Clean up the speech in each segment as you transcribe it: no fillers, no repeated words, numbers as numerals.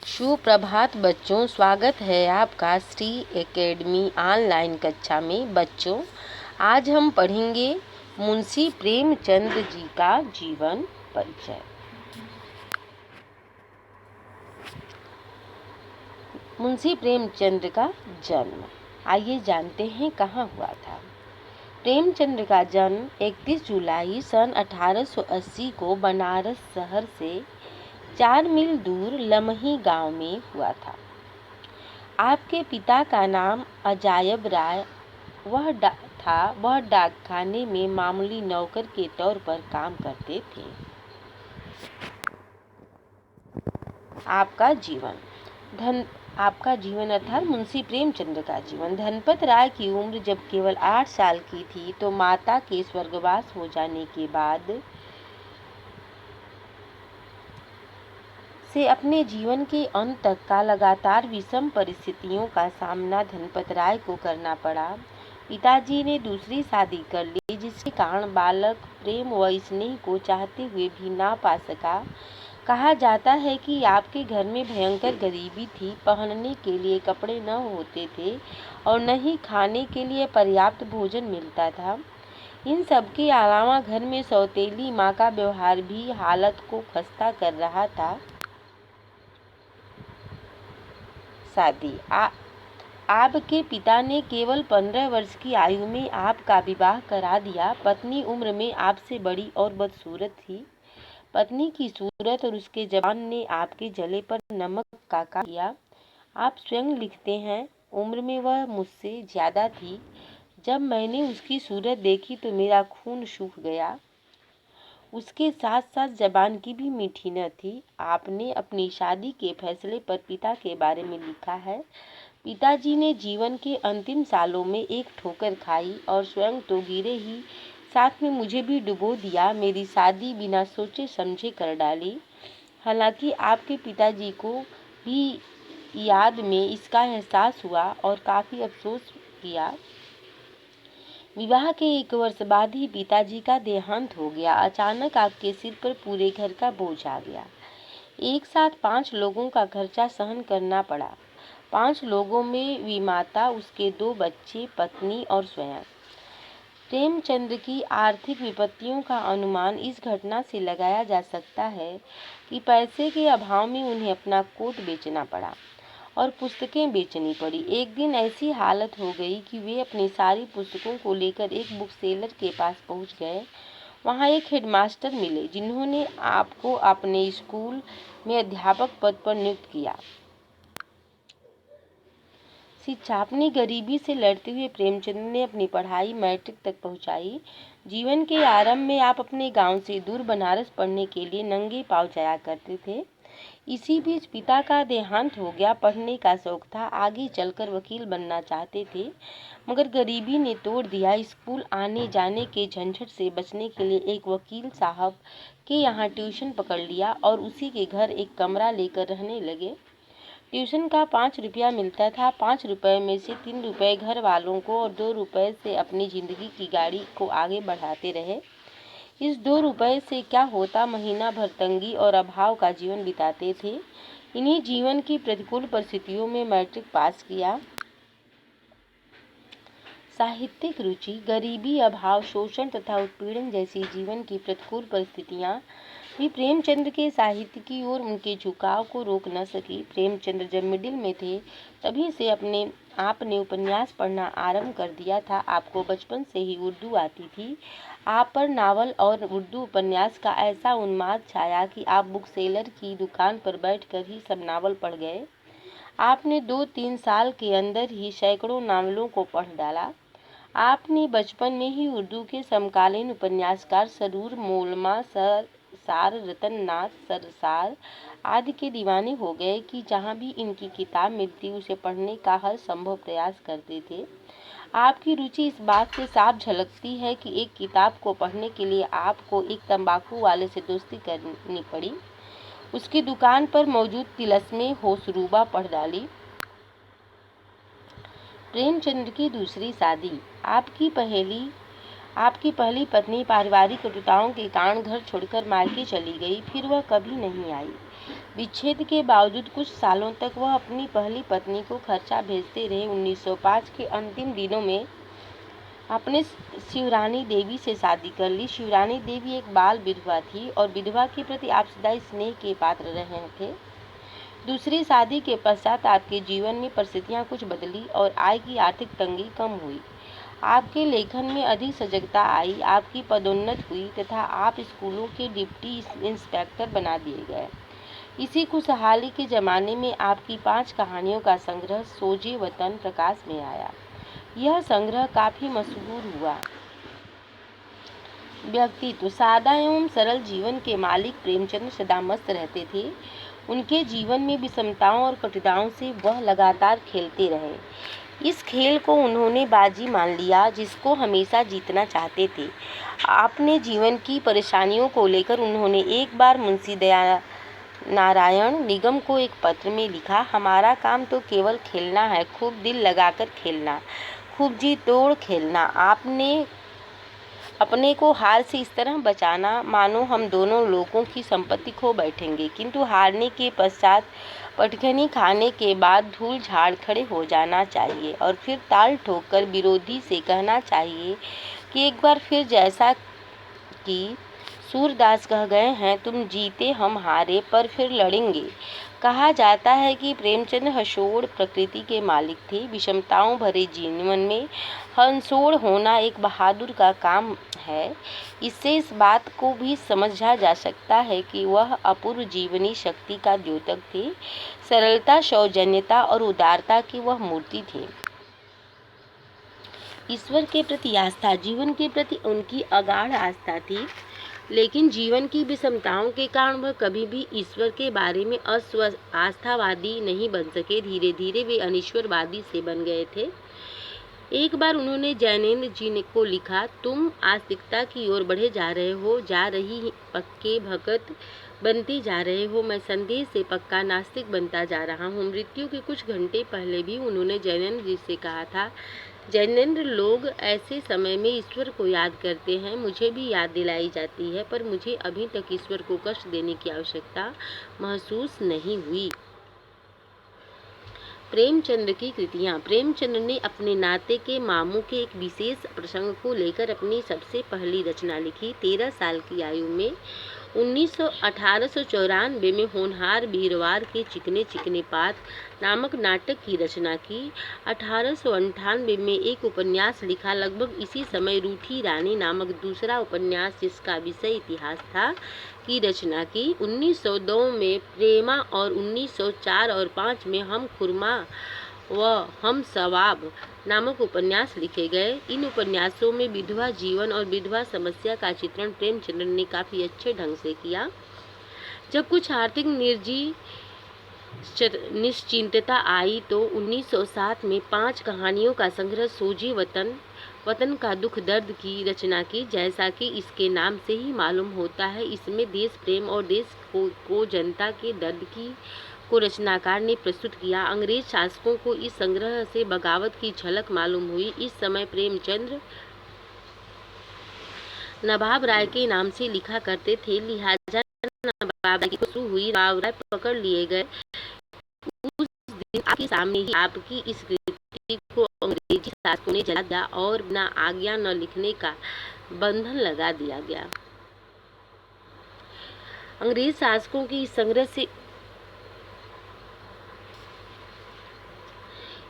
सुप्रभात बच्चों, स्वागत है आपका श्री एकेडमी ऑनलाइन कक्षा में। बच्चों, आज हम पढ़ेंगे मुंशी प्रेमचंद जी का जीवन परिचय। मुंशी प्रेमचंद का जन्म, आइए जानते हैं कहाँ हुआ था। प्रेमचंद का जन्म 31 जुलाई सन 1880 को बनारस शहर से 4 मील दूर लमही गांव में हुआ था। आपके पिता का नाम अजायब राय वह डाकखाने में मामूली नौकर के तौर पर काम करते थे। आपका जीवन अर्थात मुंशी प्रेमचंद का जीवन। धनपत राय की उम्र जब केवल 8 साल की थी तो माता के स्वर्गवास हो जाने के बाद से अपने जीवन के अंत तक का लगातार विषम परिस्थितियों का सामना धनपत राय को करना पड़ा। पिताजी ने दूसरी शादी कर ली, जिसके कारण बालक प्रेम व स्नेह को चाहते हुए भी ना पा सका। कहा जाता है कि आपके घर में भयंकर गरीबी थी, पहनने के लिए कपड़े न होते थे और न ही खाने के लिए पर्याप्त भोजन मिलता था। इन सब के अलावा घर में सौतेली माँ का व्यवहार भी हालत को खस्ता कर रहा था। शादी आपके पिता ने केवल 15 वर्ष की आयु में आपका विवाह करा दिया। पत्नी उम्र में आपसे बड़ी और बदसूरत थी। पत्नी की सूरत और उसके जबान ने आपके जले पर नमक का काम किया। आप स्वयं लिखते हैं, उम्र में वह मुझसे ज्यादा थी। जब मैंने उसकी सूरत देखी तो मेरा खून सूख गया। उसके साथ साथ जबान की भी मीठी न थी। आपने अपनी शादी के फैसले पर पिता के बारे में लिखा है, पिताजी ने जीवन के अंतिम सालों में एक ठोकर खाई और स्वयं तो गिरे ही, साथ में मुझे भी डुबो दिया। मेरी शादी बिना सोचे समझे कर डाली। हालांकि आपके पिताजी को भी याद में इसका एहसास हुआ और काफ़ी अफसोस किया। विवाह के 1 वर्ष बाद ही पिताजी का देहांत हो गया। अचानक आपके सिर पर पूरे घर का बोझ आ गया। एक साथ 5 लोगों का खर्चा सहन करना पड़ा। 5 लोगों में विमाता, उसके 2 बच्चे, पत्नी और स्वयं। प्रेमचंद की आर्थिक विपत्तियों का अनुमान इस घटना से लगाया जा सकता है कि पैसे के अभाव में उन्हें अपना कोट बेचना पड़ा और पुस्तकें बेचनी पड़ी। एक दिन ऐसी हालत हो गई कि वे अपनी सारी पुस्तकों को लेकर एक बुक सेलर के पास पहुंच गए। वहां एक हेडमास्टर मिले, जिन्होंने आपको अपने स्कूल में अध्यापक पद पर नियुक्त किया। शिक्षा अपनी गरीबी से लड़ते हुए प्रेमचंद ने अपनी पढ़ाई मैट्रिक तक पहुंचाई। जीवन के आरंभ में आप अपने गांव से दूर बनारस पढ़ने के लिए नंगे पांव जाया करते थे। इसी बीच पिता का देहांत हो गया। पढ़ने का शौक था, आगे चलकर वकील बनना चाहते थे, मगर गरीबी ने तोड़ दिया। स्कूल आने जाने के झंझट से बचने के लिए एक वकील साहब के यहाँ ट्यूशन पकड़ लिया और उसी के घर एक कमरा लेकर रहने लगे। ट्यूशन का 5 रुपया मिलता था। 5 रुपये में से 3 रुपये घर वालों को और 2 रुपये से अपनी जिंदगी की गाड़ी को आगे बढ़ाते रहे। इस 2 रुपये से क्या होता, महीना भर तंगी और अभाव का जीवन बिताते थे। इन्हीं जीवन की प्रतिकूल परिस्थितियों में मैट्रिक पास किया। साहित्यिक रुचि, गरीबी, अभाव, शोषण तथा उत्पीड़न जैसी जीवन की प्रतिकूल परिस्थितियां भी प्रेमचंद के साहित्य की ओर उनके झुकाव को रोक न सकी। प्रेमचंद जब मिडिल में थे तभी से आपने उपन्यास पढ़ना आरंभ कर दिया था। आपको बचपन से ही उर्दू आती थी। आप पर नावल और उर्दू उपन्यास का ऐसा उन्माद छाया कि आप बुक सेलर की दुकान पर बैठकर ही सब नावल पढ़ गए। आपने 2-3 साल के अंदर ही सैकड़ों नावलों को पढ़ डाला। आपने बचपन में ही उर्दू के समकालीन उपन्यासकार सरूर मोलमा, सार, रतन नाथ सरसार आदि के दीवाने हो गए कि जहाँ भी इनकी किताब मिलती उसे पढ़ने का हर संभव प्रयास करते थे। आपकी रुचि इस बात से साफ झलकती है कि एक किताब को पढ़ने के लिए आपको एक तंबाकू वाले से दोस्ती करनी पड़ी। उसकी दुकान पर मौजूद तिलस्मे होशरूबा पढ़ डाली। प्रेमचंद की दूसरी शादी। आपकी पहली पत्नी पारिवारिक कटुताओं के कारण घर छोड़कर मायके चली गई, फिर वह कभी नहीं आई। विच्छेद के बावजूद कुछ सालों तक वह अपनी पहली पत्नी को खर्चा भेजते रहे। 1905 के अंतिम दिनों में आपने शिवरानी देवी से शादी कर ली। शिवरानी देवी एक बाल विधवा थी और विधवा के प्रति आप सदा स्नेह के पात्र रहे थे। दूसरी शादी के पश्चात आपके जीवन में परिस्थितियां कुछ बदली और आय की आर्थिक तंगी कम हुई। आपके लेखन में अधिक सजगता आई, आपकी पदोन्नति हुई तथा आप स्कूलों के डिप्टी इंस्पेक्टर बना दिए गए। इसी खुशहाली के ज़माने में आपकी 5 कहानियों का संग्रह सोजे वतन प्रकाश में आया। यह संग्रह काफ़ी मशहूर हुआ। व्यक्तित्व: सादा एवं सरल जीवन के मालिक प्रेमचंद सदा मस्त रहते थे। उनके जीवन में विषमताओं और कठिनाइयों से वह लगातार खेलते रहे। इस खेल को उन्होंने बाजी मान लिया जिसको हमेशा जीतना चाहते थे। अपने जीवन की परेशानियों को लेकर उन्होंने एक बार मुंशी दयानारायण निगम को एक पत्र में लिखा, हमारा काम तो केवल खेलना है, खूब दिल लगाकर खेलना, खूब जी तोड़ खेलना। आपने अपने को हार से इस तरह बचाना मानो हम दोनों लोगों की संपत्ति खो बैठेंगे, किंतु हारने के पश्चात पटखनी खाने के बाद धूल झाड़ खड़े हो जाना चाहिए और फिर ताल ठोककर विरोधी से कहना चाहिए कि एक बार फिर, जैसा कि सूरदास कह गए हैं, तुम जीते हम हारे पर फिर लड़ेंगे। कहा जाता है कि प्रेमचंद हंसोड़ प्रकृति के मालिक थे। विषमताओं भरे जीवन में हंसोड़ होना एक बहादुर का काम है। इससे इस बात को भी समझा जा सकता है कि वह अपूर्व जीवनी शक्ति का द्योतक थे। सरलता, सौजन्यता और उदारता की वह मूर्ति थे। ईश्वर के प्रति आस्था: जीवन के प्रति उनकी अगाध आस्था थी, लेकिन जीवन की विषमताओं के कारण वह कभी भी ईश्वर के बारे में आस्थावादी नहीं बन सके। धीरे धीरे वे अनीश्वरवादी से बन गए थे। एक बार उन्होंने जैनेन्द्र जी को लिखा, तुम आस्तिकता की ओर बढ़े जा रहे हो, जा रही पक्के भगत बनते जा रहे हो, मैं संदेह से पक्का नास्तिक बनता जा रहा हूँ। मृत्यु के कुछ घंटे पहले भी उन्होंने जैनेन्द्र जी से कहा था, जैनेन्द्र, लोग ऐसे समय में ईश्वर को याद करते हैं, मुझे भी याद दिलाई जाती है, पर मुझे अभी तक ईश्वर को कष्ट देने की आवश्यकता महसूस नहीं हुई। प्रेमचंद की कृतियाँ: प्रेमचंद ने अपने नाते के मामू के एक विशेष प्रसंग को लेकर अपनी सबसे पहली रचना लिखी। 13 साल की आयु में 1894 में होनहार वीरवार के चिकने चिकने पात नामक नाटक की रचना की। 1898 में एक उपन्यास लिखा। लगभग इसी समय रूठी रानी नामक दूसरा उपन्यास, जिसका विषय इतिहास था, की रचना की। 1902 में प्रेमा और 1904 और 5 में हम खुरमा व हम सवाब नामक उपन्यास लिखे गए। इन उपन्यासों में विधवा जीवन और विधवा समस्या का चित्रण प्रेमचंद ने काफ़ी अच्छे ढंग से किया। जब कुछ आर्थिक निश्चिंतता आई तो 1907 में 5 कहानियों का संग्रह सोजे वतन का दुख दर्द की रचना की। जैसा कि इसके नाम से ही मालूम होता है, इसमें देश प्रेम और देश को जनता के दर्द को रचनाकार ने प्रस्तुत किया। अंग्रेज शासकों को इस संग्रह से बगावत की झलक मालूम हुई। इस समय प्रेमचंद नवाब राय के नाम से लिखा करते थे, लिहाजा नवाब राय की शुरू हुई। नवाब राय पकड़ लिए गए। उस दिन आपके सामने ही आपकी इस कृति को अंग्रेजी शासकों ने जला दिया और बिना आज्ञा न लिखने का बंधन लगा दिया गया। अंग्रेज शासकों के इस संग्रह से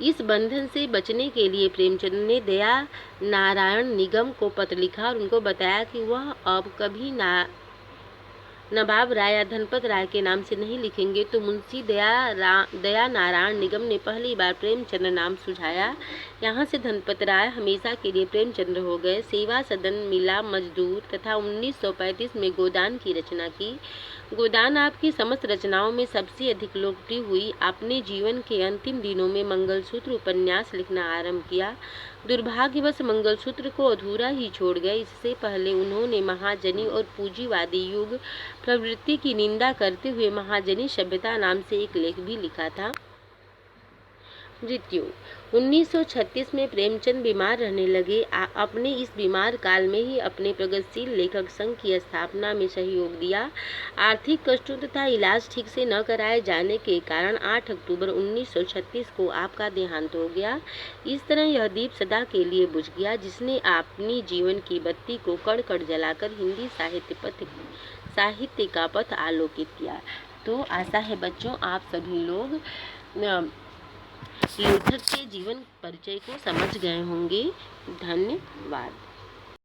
इस बंधन से बचने के लिए प्रेमचंद ने दया नारायण निगम को पत्र लिखा और उनको बताया कि वह अब कभी नवाब राय या धनपत राय के नाम से नहीं लिखेंगे। तो मुंशी दया नारायण निगम ने पहली बार प्रेमचंद नाम सुझाया। यहाँ से धनपत राय हमेशा के लिए प्रेमचंद हो गए। सेवा सदन, मिला मजदूर तथा 1935 में गोदान की रचना की। गोदान आपकी समस्त रचनाओं में सबसे अधिक लोकप्रिय हुई। आपने जीवन के अंतिम दिनों में मंगलसूत्र उपन्यास लिखना आरंभ किया। दुर्भाग्यवश मंगलसूत्र को अधूरा ही छोड़ गए। इससे पहले उन्होंने महाजनी और पूंजीवादी युग प्रवृत्ति की निंदा करते हुए महाजनी सभ्यता नाम से एक लेख भी लिखा था। मृत्यु 1936 में प्रेमचंद बीमार रहने लगे। अपने इस बीमार काल में ही अपने प्रगतिशील लेखक संघ की स्थापना में सहयोग दिया। आर्थिक कष्टों तथा इलाज ठीक से न कराए जाने के कारण 8 अक्टूबर 1936 को आपका देहांत हो गया। इस तरह यह दीप सदा के लिए बुझ गया जिसने अपनी जीवन की बत्ती को कड़ कड़ जलाकर हिंदी साहित्य का पथ आलोकित किया। तो आशा है बच्चों आप सभी लोग लूथर के जीवन परिचय को समझ गए होंगे। धन्यवाद।